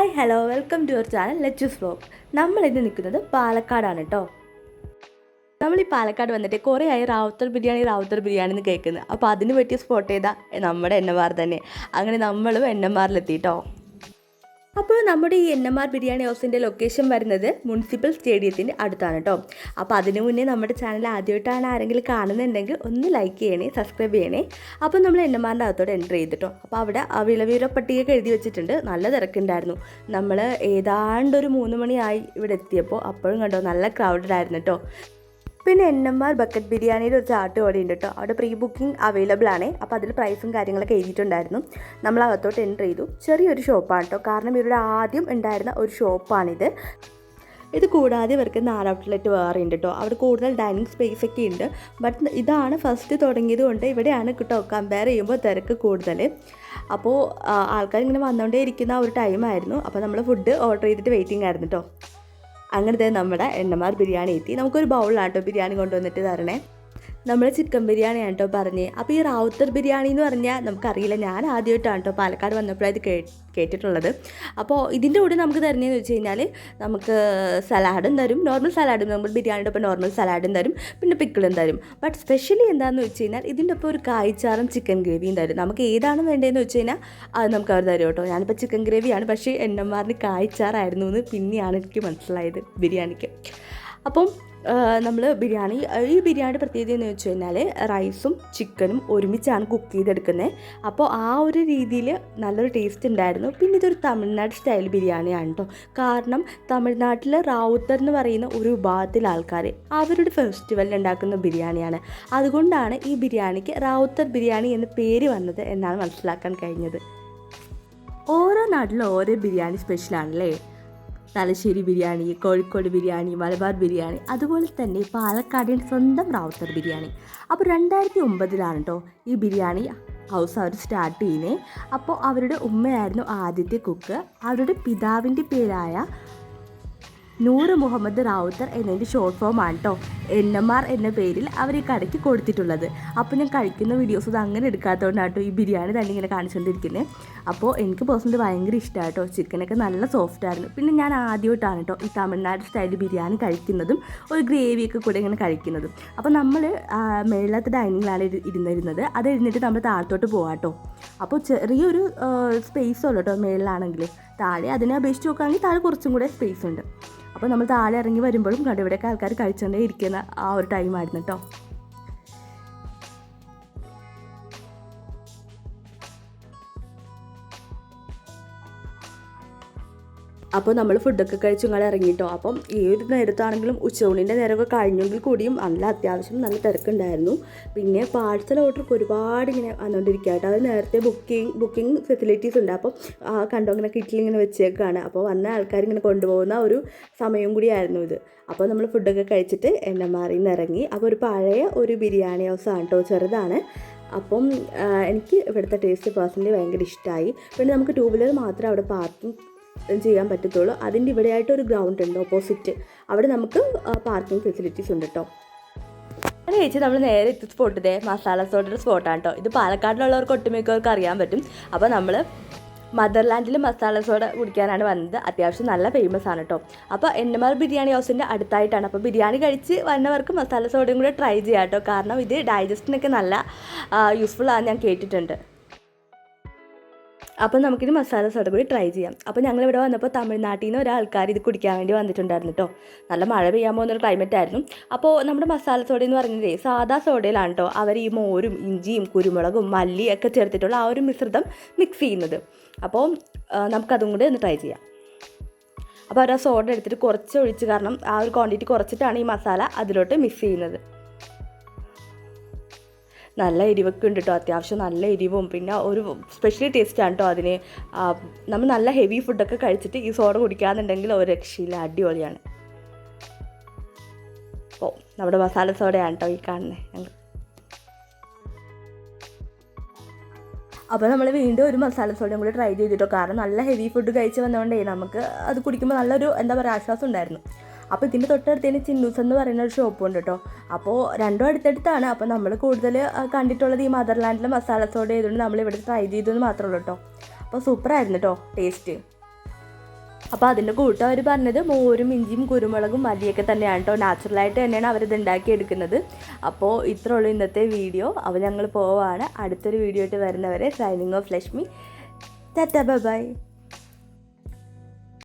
Hi hello welcome to your channel let's vlog. നമ്മളിന്ന് നിൽക്കുന്നത് പാലക്കാടാണ് കേട്ടോ. നമ്മൾ ഈ പാലക്കാട് വന്നിട്ട് കുറേ ആയി റാവുത്തർ ബിരിയാണി എന്ന് കേൾക്കുന്നത്. അപ്പോൾ അതിന് പറ്റിയ സ്പോട്ട് ഏതാ? നമ്മുടെ എൻ.എം.ആർ തന്നെ. അങ്ങനെ നമ്മളും എൻ.എം.ആറിലെത്തിട്ടോ. അപ്പോൾ നമ്മുടെ ഈ എൻ.എം.ആർ ബിരിയാണി ഹൗസിൻ്റെ ലൊക്കേഷൻ വരുന്നത് മുനിസിപ്പൽ സ്റ്റേഡിയത്തിൻ്റെ അടുത്താണ് കേട്ടോ. അപ്പോൾ അതിനു മുന്നേ നമ്മുടെ ചാനൽ ആദ്യമായിട്ടാണ് ആരെങ്കിലും കാണുന്നുണ്ടെങ്കിൽ ഒന്ന് ലൈക്ക് ചെയ്യണേ, സബ്സ്ക്രൈബ് ചെയ്യണേ. അപ്പോൾ നമ്മൾ എൻ.എം.ആറിൻ്റെ അകത്തോടെ എൻ്റർ ചെയ്തിട്ടോ. അപ്പോൾ അവിടെ വിലവിവര പട്ടികയൊക്കെ എഴുതി വെച്ചിട്ടുണ്ട്. നല്ല തിരക്കുണ്ടായിരുന്നു. നമ്മൾ ഏതാണ്ട് ഒരു 3 മണിയായി ഇവിടെ എത്തിയപ്പോൾ. അപ്പോഴും കണ്ടോ നല്ല ക്രൗഡഡ് ആയിരുന്നു കേട്ടോ. പിന്നെ എൻ.എം.ആർ ബക്കറ്റ് ബിരിയാണിയുടെ ഒരു ചാർട്ട് ഇവിടെ ഉണ്ട് കേട്ടോ. അവിടെ പ്രീ ബുക്കിംഗ് അവൈലബിൾ ആണ്. അപ്പോൾ അതിൽ പ്രൈസും കാര്യങ്ങളൊക്കെ എഴുതിയിട്ടുണ്ടായിരുന്നു. നമ്മൾ അകത്തോട്ട് എൻ്റർ ചെയ്തു. ചെറിയൊരു ഷോപ്പാണ് കേട്ടോ. കാരണം ഇവരുടെ ആദ്യം ഉണ്ടായിരുന്ന ഒരു ഷോപ്പാണിത്. ഇത് കൂടാതെ ഇവർക്ക് 4 ഔട്ട്ലെറ്റ് വേറെ ഉണ്ട് കേട്ടോ. അവിടെ കൂടുതൽ ഡൈനിങ് സ്പേസ് ഒക്കെ ഉണ്ട്. ബട്ട് ഇതാണ് ഫസ്റ്റ് തുടങ്ങിയത് കൊണ്ട് ഇവിടെയാണ് കേട്ടോ കമ്പയർ ചെയ്യുമ്പോൾ തിരക്ക് കൂടുതൽ. അപ്പോൾ ആൾക്കാർ ഇങ്ങനെ വന്നുകൊണ്ടേ ഇരിക്കുന്ന ഒരു ടൈമായിരുന്നു. അപ്പോൾ നമ്മൾ ഫുഡ് ഓർഡർ ചെയ്തിട്ട് വെയിറ്റിംഗ് ആയിരുന്നു കേട്ടോ. അങ്ങനത്തെ നമ്മുടെ എൻ.എം.ആർ ബിരിയാണി എത്തി. നമുക്കൊരു ബൗളാണ് കേട്ടോ ബിരിയാണി കൊണ്ടുവന്നിട്ട് തരണേ. നമ്മൾ ചിക്കൻ ബിരിയാണിയാണ് കേട്ടോ പറഞ്ഞ്. അപ്പോൾ ഈ റാവുത്തർ ബിരിയാണി എന്ന് പറഞ്ഞാൽ നമുക്കറിയില്ല. ഞാൻ ആദ്യമായിട്ടാണ് കേട്ടോ പാലക്കാട് വന്നപ്പോഴാണ് ഇത് കേട്ടിട്ടുള്ളത്. അപ്പോൾ ഇതിൻ്റെ കൂടെ നമുക്ക് തരുന്നതെന്ന് വെച്ച് കഴിഞ്ഞാൽ നമുക്ക് സലാഡും തരും. നോർമൽ സലാഡും നമ്മൾ ബിരിയാണിയുടെ ഒപ്പം നോർമൽ സലാഡും തരും. പിന്നെ പിക്കിളും തരും. ബട്ട് സ്പെഷ്യലി എന്താണെന്ന് വെച്ച് കഴിഞ്ഞാൽ ഇതിൻ്റെ ഒപ്പം ഒരു കായ്ച്ചാറും ചിക്കൻ ഗ്രേവിയും തരും. നമുക്ക് ഏതാണ് വേണ്ടതെന്ന് വെച്ച് കഴിഞ്ഞാൽ അത് നമുക്ക് അവർ തരും കേട്ടോ. ഞാനിപ്പോൾ ചിക്കൻ ഗ്രേവിയാണ്, പക്ഷേ എൻ.എം.ആറിന് കായ്ച്ചാറായിരുന്നു എന്ന് പിന്നെയാണ് എനിക്ക് മനസ്സിലായത് ബിരിയാണിക്ക്. അപ്പം നമ്മൾ ഈ ബിരിയാണിയുടെ പ്രത്യേകത എന്ന് വെച്ച് കഴിഞ്ഞാൽ റൈസും ചിക്കനും ഒരുമിച്ചാണ് കുക്ക് ചെയ്തെടുക്കുന്നത്. അപ്പോൾ ആ ഒരു രീതിയിൽ നല്ലൊരു ടേസ്റ്റ് ഉണ്ടായിരുന്നു. പിന്നെ ഇതൊരു തമിഴ്നാട് സ്റ്റൈൽ ബിരിയാണിയാണ് കേട്ടോ. കാരണം തമിഴ്നാട്ടിൽ റാവുത്തർ എന്ന് പറയുന്ന ഒരു വിഭാഗത്തിലെ ആൾക്കാർ അവരുടെ ഫെസ്റ്റിവലിൽ ഉണ്ടാക്കുന്ന ബിരിയാണിയാണ്. അതുകൊണ്ടാണ് ഈ ബിരിയാണിക്ക് റാവുത്തർ ബിരിയാണി എന്ന പേര് വന്നത് എന്നാണ് മനസ്സിലാക്കാൻ കഴിഞ്ഞത്. ഓരോ നാട്ടിലും ഓരോ ബിരിയാണി സ്പെഷ്യലാണല്ലേ. തലശ്ശേരി ബിരിയാണി, കോഴിക്കോട് ബിരിയാണി, മലബാർ ബിരിയാണി, അതുപോലെ തന്നെ പാലക്കാടിൻ സ്വന്തം റാവുത്തർ ബിരിയാണി. അപ്പോൾ 2009 കേട്ടോ ഈ ബിരിയാണി ഹൗസ് അവർ സ്റ്റാർട്ട് ചെയ്യുന്നത്. അപ്പോൾ അവരുടെ ഉമ്മയായിരുന്നു ആദ്യത്തെ കുക്ക്. അവരുടെ പിതാവിൻ്റെ പേരായ നൂർ മുഹമ്മദ് റാവുത്തർ എന്നതിൻ്റെ ഷോർട്ട് ഫോമാണ് കേട്ടോ എൻ.എം.ആർ എന്ന പേരിൽ അവർ ഈ കടയ്ക്ക് കൊടുത്തിട്ടുള്ളത്. അപ്പോൾ ഞാൻ കഴിക്കുന്ന വീഡിയോസ് ഇത് അങ്ങനെ എടുക്കാത്തതുകൊണ്ടാണ് കേട്ടോ ഈ ബിരിയാണി തന്നെ ഇങ്ങനെ കാണിച്ചുകൊണ്ടിരിക്കുന്നത്. അപ്പോൾ എനിക്ക് പേഴ്സണലി ഭയങ്കര ഇഷ്ടമാണ് കേട്ടോ. ചിക്കനൊക്കെ നല്ല സോഫ്റ്റ് ആയിരുന്നു. പിന്നെ ഞാൻ ആദ്യമായിട്ടാണ് കേട്ടോ ഈ തമിഴ്നാട് സ്റ്റൈൽ ബിരിയാണി കഴിക്കുന്നതും ഒരു ഗ്രേവിയൊക്കെ കൂടെ ഇങ്ങനെ കഴിക്കുന്നതും. അപ്പോൾ നമ്മൾ മേളത്തെ ഡൈനിങ്ങിലാണ് ഇരുന്നിരുന്നത്. അത് എഴുന്നിട്ട് നമ്മൾ താഴത്തോട്ട് പോകാം കേട്ടോ. അപ്പോൾ ചെറിയൊരു സ്പേസ് ഉള്ളൂ കേട്ടോ മേളിലാണെങ്കിൽ. താഴെ അതിനെ അപേക്ഷിച്ച് നോക്കുകയാണെങ്കിൽ താഴെ കുറച്ചും കൂടെ സ്പേസ് ഉണ്ട്. അപ്പോൾ നമ്മൾ താഴെ ഇറങ്ങി വരുമ്പോഴും കണ്ടു ഇവിടെയൊക്കെ ആൾക്കാർ കഴിച്ചുകൊണ്ടേ ഇരിക്കുന്ന ആ ഒരു ടൈമായിരുന്നു കേട്ടോ. അപ്പോൾ നമ്മൾ ഫുഡൊക്കെ കഴിച്ച് ഇങ്ങനെ ഇറങ്ങിയിട്ടോ. അപ്പം ഈ ഒരു നേരത്താണെങ്കിലും ഉച്ചയൂണിൻ്റെ നേരമൊക്കെ കഴിഞ്ഞെങ്കിൽ കൂടിയും നല്ല അത്യാവശ്യം നല്ല തിരക്കുണ്ടായിരുന്നു. പിന്നെ പാഴ്സൽ ഓർഡർക്ക് ഒരുപാട് ഇങ്ങനെ വന്നുകൊണ്ടിരിക്കുകയായിട്ട്. അത് നേരത്തെ ബുക്കിംഗ് ഫെസിലിറ്റീസ് ഉണ്ട്. അപ്പം കണ്ടോ ഇങ്ങനെ കിറ്റിലിങ്ങനെ വെച്ചേക്കാണ്. അപ്പോൾ വന്ന ആൾക്കാർ ഇങ്ങനെ കൊണ്ടുപോകുന്ന ഒരു സമയം കൂടിയായിരുന്നു ഇത്. അപ്പോൾ നമ്മൾ ഫുഡൊക്കെ കഴിച്ചിട്ട് എൻ.എം.ആറിൽ നിന്ന് ഇറങ്ങി. അപ്പോൾ ഒരു പഴയ ഒരു ബിരിയാണി ഹൗസാണ് കേട്ടോ, ചെറുതാണ്. അപ്പം എനിക്ക് ഇവിടുത്തെ ടേസ്റ്റ് പേഴ്സണലി ഭയങ്കര ഇഷ്ടമായി. പിന്നെ നമുക്ക് 2 വീലർ മാത്രമേ അവിടെ പാർക്കിംഗ് ചെയ്യാൻ പറ്റത്തുള്ളൂ. അതിൻ്റെ ഇവിടെയായിട്ട് ഒരു ഗ്രൗണ്ട് ഉണ്ട് ഓപ്പോസിറ്റ്. അവിടെ നമുക്ക് പാർക്കിംഗ് ഫെസിലിറ്റീസ് ഉണ്ട് കേട്ടോ. അങ്ങനെ കഴിച്ച് നമ്മൾ നേരെ എത്തി സ്പോട്ട് മസാല സോഡയുടെ സ്പോട്ടാണ് കേട്ടോ. ഇത് പാലക്കാടിലുള്ളവർക്ക് ഒട്ടുമിക്കവർക്ക് അറിയാൻ പറ്റും. അപ്പോൾ നമ്മൾ മദർലാൻഡിൽ മസാല സോഡ കുടിക്കാനാണ് വന്നത്. അത്യാവശ്യം നല്ല ഫേമസ് ആണ് കേട്ടോ. അപ്പോൾ എൻ.എം.ആർ ബിരിയാണി ഹൗസിൻ്റെ അടുത്തായിട്ടാണ്. അപ്പോൾ ബിരിയാണി കഴിച്ച് വന്നവർക്ക് മസാല സോഡയും കൂടെ ട്രൈ ചെയ്യാം കേട്ടോ. കാരണം ഇത് ഡൈജസ്റ്റിനൊക്കെ നല്ല യൂസ്ഫുൾ ആണെന്ന് ഞാൻ കേട്ടിട്ടുണ്ട്. അപ്പോൾ നമുക്കിത് മസാല സോഡ കൂടി ട്രൈ ചെയ്യാം. അപ്പോൾ ഞങ്ങളിവിടെ വന്നപ്പോൾ തമിഴ്നാട്ടിൽ നിന്ന് ഒരാൾക്കാർ ഇത് കുടിക്കാൻ വേണ്ടി വന്നിട്ടുണ്ടായിരുന്നു കേട്ടോ. നല്ല മഴ പെയ്യാൻ പോകുന്നൊരു ക്ലൈമറ്റ് ആയിരുന്നു. അപ്പോൾ നമ്മുടെ മസാല സോഡ എന്ന് പറയുന്നത് സാധാ സോഡയിലാണ് കേട്ടോ അവർ ഈ മോരും ഇഞ്ചിയും കുരുമുളകും മല്ലിയൊക്കെ ചേർത്തിട്ടുള്ള ആ ഒരു മിശ്രിതം മിക്സ് ചെയ്യുന്നത്. അപ്പോൾ നമുക്കതും കൂടി ഒന്ന് ട്രൈ ചെയ്യാം. അപ്പോൾ അവർ ആ സോഡ എടുത്തിട്ട് കുറച്ച് ഒഴിച്ച്, കാരണം ആ ഒരു ക്വാണ്ടിറ്റി കുറച്ചിട്ടാണ് ഈ മസാല അതിലോട്ട് മിക്സ് ചെയ്യുന്നത്. നല്ല എരിവൊക്കെ ഉണ്ട് കേട്ടോ. അത്യാവശ്യം നല്ല എരിവും പിന്നെ ഒരു സ്പെഷ്യൽ ടേസ്റ്റാണ് കേട്ടോ അതിന്. നമ്മൾ നല്ല ഹെവി ഫുഡൊക്കെ കഴിച്ചിട്ട് ഈ സോഡ കുടിക്കാന്നുണ്ടെങ്കിൽ ഒരു രക്ഷയില്ല, അടിപൊളിയാണ്. അപ്പോൾ നമ്മുടെ മസാല സോഡയാണ് കേട്ടോ ഈ കാണുന്നത്. അപ്പോൾ നമ്മൾ വീണ്ടും ഒരു മസാല സോഡയും കൂടി ട്രൈ ചെയ്തിട്ടോ. കാരണം നല്ല ഹെവി ഫുഡ് കഴിച്ച് വന്നതുകൊണ്ടേ നമുക്ക് അത് കുടിക്കുമ്പോൾ നല്ലൊരു എന്താ പറയുക ആശ്വാസം ഉണ്ടായിരുന്നു. അപ്പോൾ ഇതിൻ്റെ തൊട്ടടുത്ത് തന്നെ ചിന്നൂസ് എന്ന് പറയുന്ന ഒരു ഷോപ്പുണ്ട് കേട്ടോ. അപ്പോൾ രണ്ടും അടുത്തടുത്താണ്. അപ്പോൾ നമ്മൾ കൂടുതൽ കണ്ടിട്ടുള്ളത് ഈ മദർലാൻഡിലെ മസാല സോഡ ആയതുകൊണ്ട് നമ്മൾ ഇവിടെ ട്രൈ ചെയ്തെന്ന് മാത്രമേ ഉള്ളൂ കേട്ടോ. അപ്പോൾ സൂപ്പറായിരുന്നു കേട്ടോ ടേസ്റ്റ്. അപ്പോൾ അതിൻ്റെ കൂട്ടം അവർ പറഞ്ഞത് മോരും ഇഞ്ചിയും കുരുമുളകും മല്ലിയൊക്കെ തന്നെയാണ് കേട്ടോ. നാച്ചുറലായിട്ട് തന്നെയാണ് അവരിത് ഉണ്ടാക്കിയെടുക്കുന്നത്. അപ്പോൾ ഇത്രേ ഉള്ളൂ ഇന്നത്തെ വീഡിയോ. അപ്പോൾ ഞങ്ങൾ പോവാണ്. അടുത്തൊരു വീഡിയോ ആയിട്ട് വരുന്നവരെ signing off Lakshmi. Tata bye bye.